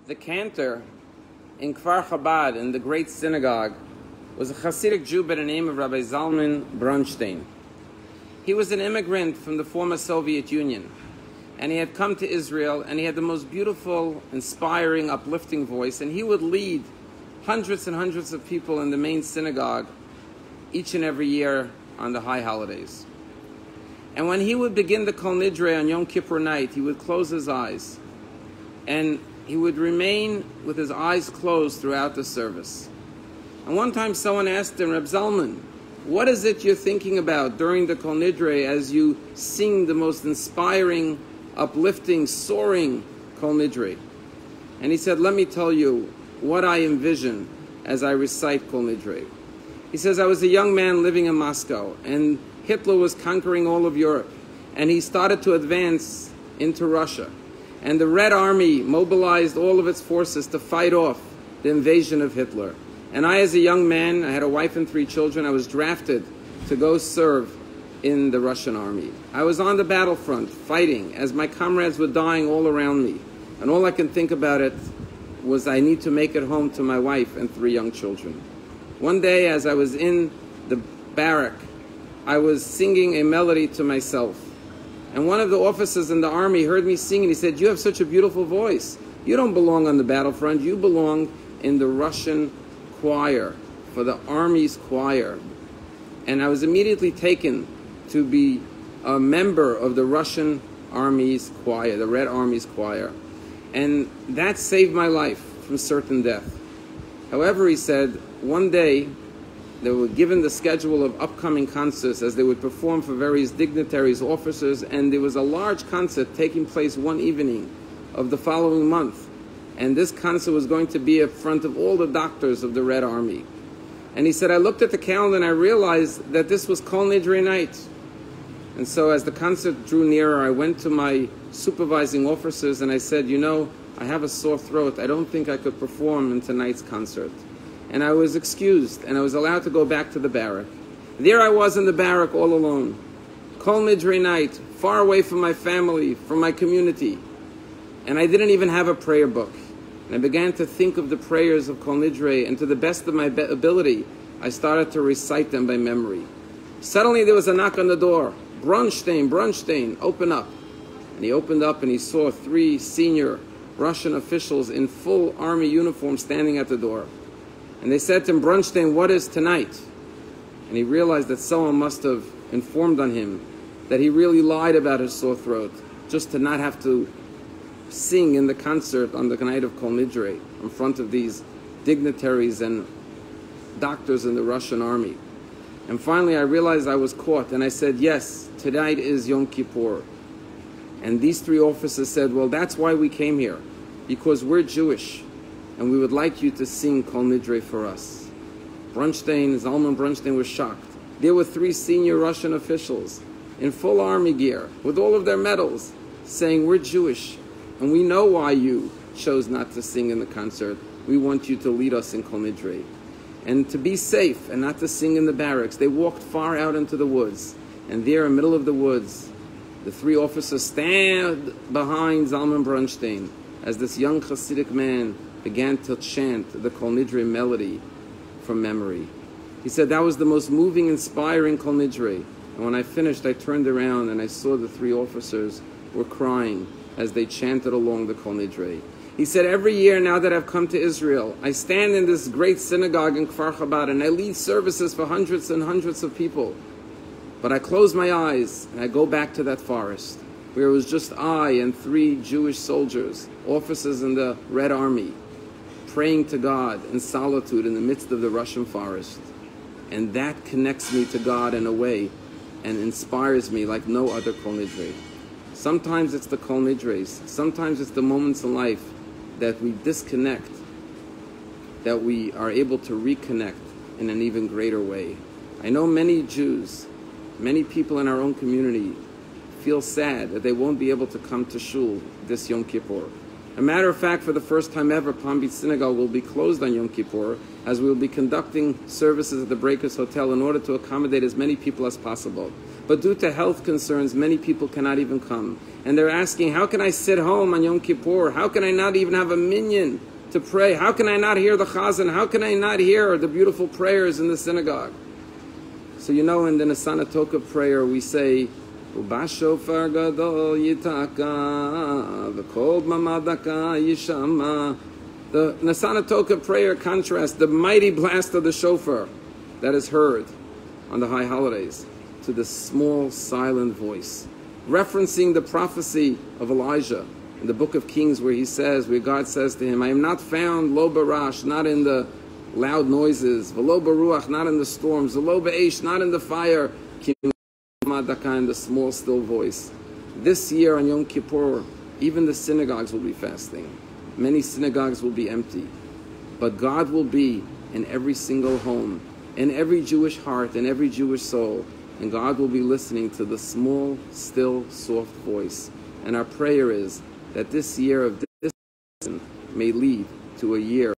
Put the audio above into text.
The cantor in Kfar Chabad, in the great synagogue, was a Hasidic Jew by the name of Rabbi Zalman Brunstein. He was an immigrant from the former Soviet Union, and he had come to Israel, and he had the most beautiful, inspiring, uplifting voice, and he would lead hundreds and hundreds of people in the main synagogue each and every year on the high holidays. And when he would begin the Kol Nidre on Yom Kippur night, he would close his eyes, and he would remain with his eyes closed throughout the service. And one time someone asked him, Reb Zalman, what is it you're thinking about during the Kol Nidre as you sing the most inspiring, uplifting, soaring Kol Nidre? And he said, let me tell you what I envision as I recite Kol Nidre. He says, I was a young man living in Moscow, and Hitler was conquering all of Europe, and he started to advance into Russia. And the Red Army mobilized all of its forces to fight off the invasion of Hitler. And I, as a young man, I had a wife and 3 children, I was drafted to go serve in the Russian army. I was on the battlefront fighting as my comrades were dying all around me. And all I can think about it was I need to make it home to my wife and 3 young children. One day, as I was in the barrack, I was singing a melody to myself. And one of the officers in the army heard me sing, and he said, you have such a beautiful voice. You don't belong on the battlefront. You belong in the Russian choir, for the army's choir. And I was immediately taken to be a member of the Russian army's choir, the Red Army's choir. And that saved my life from certain death. However, he said, one day, they were given the schedule of upcoming concerts as they would perform for various dignitaries, officers, and there was a large concert taking place one evening of the following month. And this concert was going to be in front of all the doctors of the Red Army. And he said, I looked at the calendar and I realized that this was Kol Nidre night. And so as the concert drew nearer, I went to my supervising officers and I said, you know, I have a sore throat. I don't think I could perform in tonight's concert. And I was excused, and I was allowed to go back to the barrack. There I was in the barrack all alone. Kol Nidre night, far away from my family, from my community. And I didn't even have a prayer book. And I began to think of the prayers of Kol Nidre, and to the best of my ability, I started to recite them by memory. Suddenly there was a knock on the door. Brunstein, open up. And he opened up and he saw 3 senior Russian officials in full army uniform standing at the door. And they said to him, Brunstein, what is tonight? And he realized that someone must have informed on him that he really lied about his sore throat, just to not have to sing in the concert on the night of Kol Nidre in front of these dignitaries and doctors in the Russian army. And finally I realized I was caught, and I said, yes, tonight is Yom Kippur. And these 3 officers said, well, that's why we came here, because we're Jewish. And we would like you to sing Kol Nidre for us. Zalman Brunstein was shocked. There were 3 senior Russian officials in full army gear with all of their medals saying, we're Jewish and we know why you chose not to sing in the concert. We want you to lead us in Kol Nidre. And to be safe and not to sing in the barracks, they walked far out into the woods. And there in the middle of the woods, the 3 officers stand behind Zalman Brunstein as this young Hasidic man began to chant the Kol Nidre melody from memory. He said that was the most moving, inspiring Kol Nidre. And when I finished, I turned around and I saw the 3 officers were crying as they chanted along the Kol Nidre. He said, every year now that I've come to Israel, I stand in this great synagogue in Kfar Chabad and I lead services for hundreds and hundreds of people. But I close my eyes and I go back to that forest where it was just I and 3 Jewish soldiers, officers in the Red Army, praying to God in solitude in the midst of the Russian forest. And that connects me to God in a way and inspires me like no other Kol Nidre. Sometimes it's the Kol Nidres, sometimes it's the moments in life that we disconnect, that we are able to reconnect in an even greater way. I know many Jews, many people in our own community feel sad that they won't be able to come to shul this Yom Kippur. A matter of fact, for the first time ever, Palm Beach Synagogue will be closed on Yom Kippur, as we will be conducting services at the Breakers Hotel in order to accommodate as many people as possible. But but due to health concerns, many people cannot even come. And they're asking, how can I sit home on Yom Kippur? How can I not even have a minyan to pray? How can I not hear the chazan? How can I not hear the beautiful prayers in the synagogue? So you know, in the Nesana Toka prayer, we say, Uba shofar gadol yitaka, v'kol mamadaka yishama. The Nesana Toka prayer contrasts the mighty blast of the shofar that is heard on the high holidays to the small, silent voice, referencing the prophecy of Elijah in the book of Kings, where he says, where God says to him, I am not found lo barash, not in the loud noises, v'lo baruach, not in the storms, v'lo ba'esh, not in the fire, in the small, still voice. This year on Yom Kippur, even the synagogues will be fasting. Many synagogues will be empty. But God will be in every single home, in every Jewish heart, in every Jewish soul. And God will be listening to the small, still, soft voice. And our prayer is that this year of this may lead to a year